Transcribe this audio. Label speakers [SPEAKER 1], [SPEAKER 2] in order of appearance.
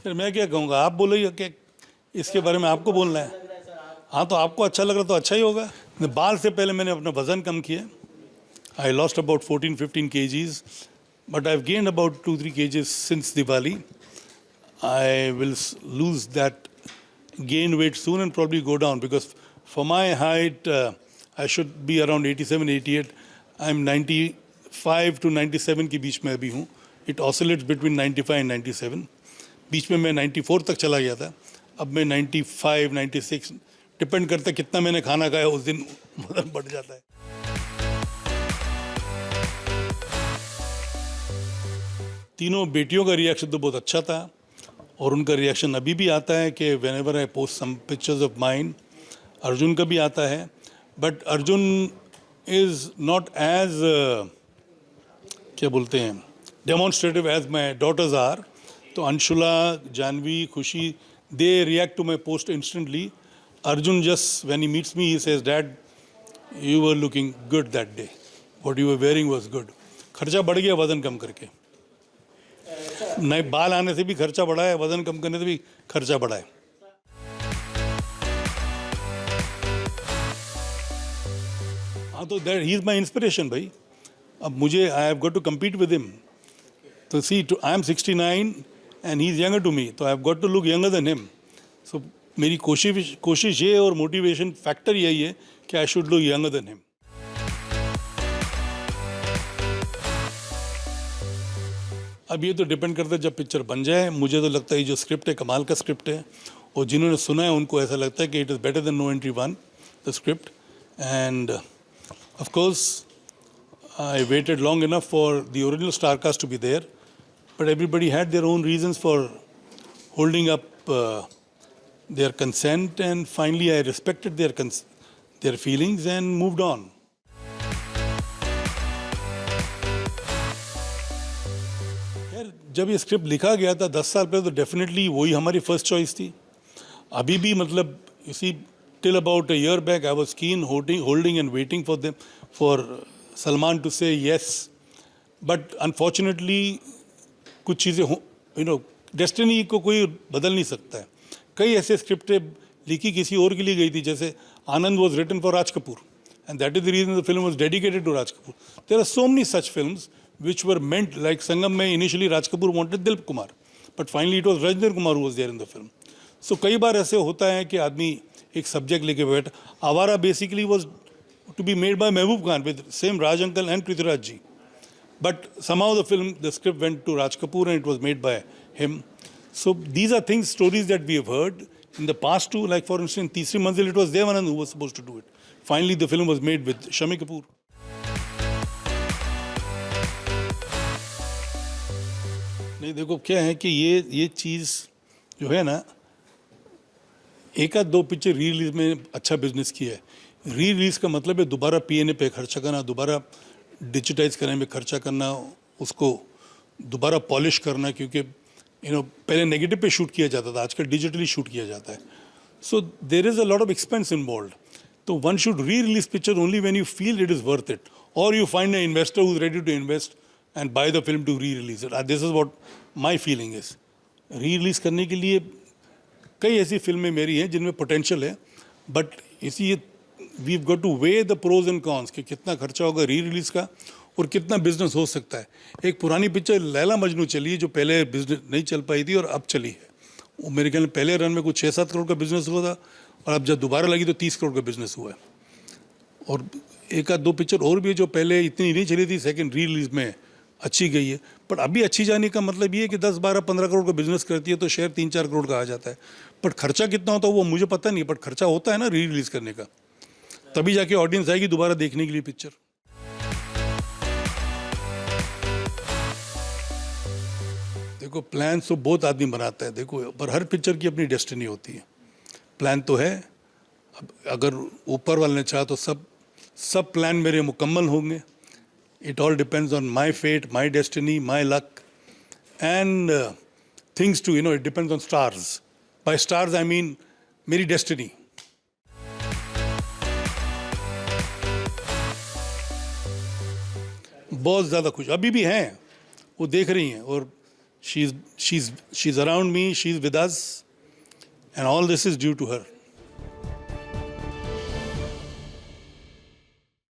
[SPEAKER 1] फिर मैं क्या कहूँगा, आप बोलो कि इसके बारे में आपको बोलना है। हाँ, तो आपको अच्छा लग रहा तो अच्छा ही होगा। बाल से पहले मैंने अपना वज़न कम किया। I lost about 14-15 kgs, but I've gained about 2-3 kgs since Diwali. I will lose that gain weight soon and probably go down, because for my height I should be around 87-88. I'm 95 to 97 के बीच में अभी हूँ. It oscillates between 95 and 97. बीच में मैं 94 तक चला गया था. अब मैं 95, 96, डिपेंड करता है कितना मैंने खाना खाया उस दिन वजन बढ़ जाता है. तीनों बेटियों का रिएक्शन तो बहुत अच्छा था, और उनका रिएक्शन अभी भी आता है कि whenever I post some pictures of mine. Arjun का भी आता है, but Arjun is not as क्या बोलते हैं demonstrative as my daughters are. तो Anshula, Janhvi, Khushi, they react to my post instantly. Arjun just when he meets me he says, dad you were looking good that day, what you were wearing was good. खर्चा बढ़ गया वज़न कम करके. नहीं, बाल आने से भी खर्चा बढ़ा है, वजन कम करने से भी खर्चा बढ़ा है. हाँ, तो that he is my inspiration भाई. अब मुझे I have got to compete with him. तो see, I am 69 and he is younger to me, तो I have got to look younger than him. So मेरी कोशिश ये और मोटिवेशन फैक्टर यही है कि I should look younger than him. अब ये तो डिपेंड करता है जब पिक्चर बन जाए. मुझे तो लगता है जो स्क्रिप्ट है कमाल का स्क्रिप्ट है, और जिन्होंने सुना है उनको ऐसा लगता है कि it is better than no entry 1, the script. And of course I waited long enough for the original star cast to be there, but everybody had their own reasons for holding up their consent, and finally I respected their feelings and moved on. जब ये script लिखा गया था 10 साल पहले, तो definitely वही हमारी फर्स्ट चॉइस थी. अभी भी मतलब इसी till about a year back I was keen holding and waiting for Salman to say yes. But unfortunately कुछ चीज़ें डेस्टिनी को कोई बदल नहीं सकता है. कई ऐसे स्क्रिप्टें लिखी किसी और के लिए गई थी, जैसे Anand was written for Raj Kapoor, and that is the reason the film was dedicated to Raj Kapoor. There are so many such films which were meant, like Sangam mein initially Raj Kapoor wanted Dilip Kumar, but finally it was Rajendra Kumar who was there in the film. So कई बार ऐसे होता है कि आदमी एक subject लेके बैठ. आवारा basically was to be made by Mehboob Khan with same Raj uncle and Prithviraj ji, but somehow the script went to Raj Kapoor and it was made by him. So these are stories that we have heard in the past too. Like for instance, Teesri Manzil, it was Devanand who was supposed to do it. Finally the film was made with Shami Kapoor. नहीं, देखो क्या है कि ये चीज़ जो है ना, एक आध दो पिक्चर री रिलीज में अच्छा बिजनेस किया है. री रिलीज का मतलब है दोबारा पीएनए पे खर्चा करना, दोबारा डिजिटाइज करने में खर्चा करना, उसको दोबारा पॉलिश करना, क्योंकि पहले नेगेटिव पे शूट किया जाता था, आजकल डिजिटली शूट किया जाता है. So there is a lot of expense involve. तो one should re release picture only when you feel it is worth it, और you find an investor who is ready to invest and buy the film to re-release it. This is what my feeling is. Re-release करने के लिए कई ऐसी फिल्में मेरी हैं जिनमें पोटेंशियल है, बट इसी we've got to weigh the pros and cons कि कितना खर्चा होगा री-रिलीज़ का और कितना बिजनेस हो सकता है. एक पुरानी पिक्चर लैला मजनू चली है जो पहले बिजनेस नहीं चल पाई थी और अब चली है. वो मेरे ख्याल में पहले रन में कुछ 6-7 करोड़ का बिजनेस हुआ था, और अब जब दोबारा लगी तो 30 करोड़ का बिजनेस हुआ है. और एक आध दो पिक्चर और भी है जो पहले इतनी नहीं चली थी, सेकेंड री रिलीज में अच्छी गई है. पर अभी अच्छी जाने का मतलब ये है कि 10, 12, 15 करोड़ का बिजनेस करती है तो शेयर 3-4 करोड़ का आ जाता है. बट खर्चा कितना होता है वो मुझे पता नहीं, बट खर्चा होता है ना री रिलीज करने का, तभी जाके ऑडियंस आएगी दोबारा देखने के लिए पिक्चर. देखो प्लान तो बहुत आदमी बनाता है, देखो, पर हर पिक्चर की अपनी डेस्टिनी होती है. प्लान तो है, अब अगर ऊपर वाले ने चाहा तो सब प्लान मेरे मुकम्मल होंगे. It all depends on my fate, my destiny, my luck, and things too. It depends on stars. By stars, I mean मेरी destiny. बहुत ज़्यादा खुश अभी भी हैं, वो देख रही हैं, और she's around me, she's with us, and all this is due to her.